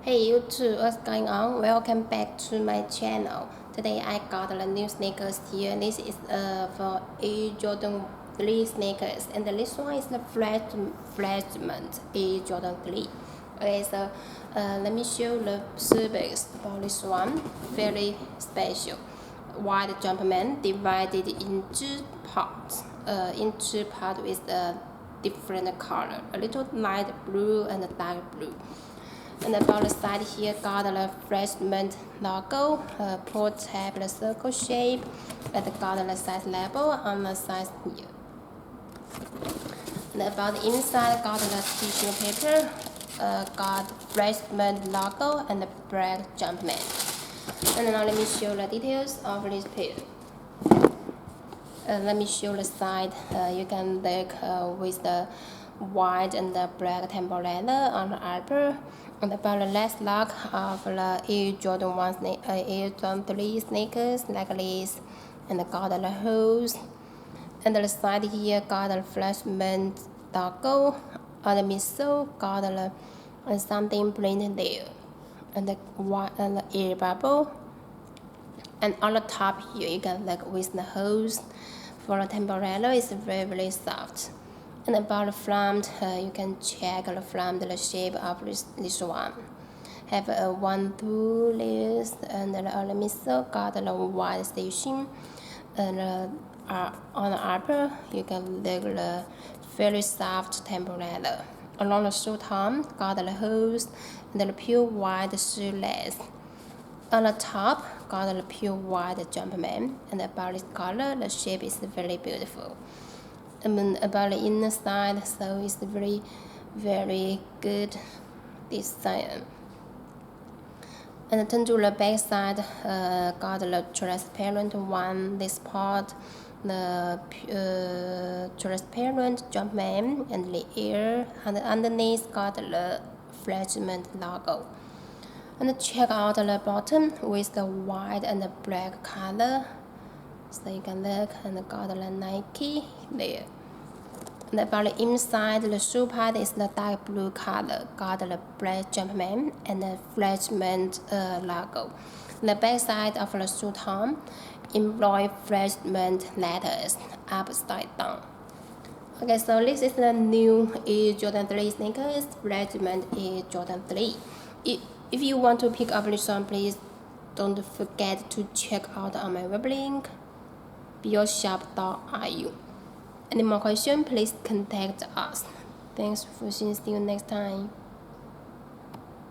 Hey YouTube, what's going on? Welcome back to my channel. Today I got the new sneakers here. This is for Air Jordan 3 sneakers, and this one is the Fragment Air Jordan 3. Okay, so let me show the specs about this one. Very special. White Jumpman divided in two parts. With a different color, a little light blue and a dark blue. And about the side here, got the Fragment logo, portable circle shape, and got the size label on the side here. And about the inside, got the tissue paper, got Fragment logo and the black Jumpman. And now let me show the details of this pair. Let me show the side. You can look with the white and the black temple leather on the upper. And about the last lock of the Air Jordan 3 sneakers like this, and got the holes. And the side here got the Fragment logo. On the midsole got the something printed there, and the white and the air bubble. And on the top here you can look with the holes. For the temporary is very soft. And about the front, you can check the front, the shape of this one. Have a 1 2 layers, and the midsole got the white station. And on the upper, you can look the very soft temporary. Along the shoe arm, got the holes and the pure white shoelace. On the top, got the pure white Jumpman, and about this color, the shape is very beautiful. And then about the inner side, so it's very good design. And turn to the back side, got the transparent one. This part, the transparent Jumpman and the air, and underneath got the Fragment logo. And check out the bottom with the white and the black color. So you can look and got the Nike there. And about the inside, the shoe part is the dark blue color. Got the black Jumpman and the Fragment logo. The back side of the shoe arm employ Fragment letters upside down. Okay, so this is the new Air Jordan 3 sneakers, Fragment Air Jordan 3. If you want to pick up this one, please don't forget to check out on my web link, bioshop.ru. Any more questions, please contact us. Thanks for watching. See you next time.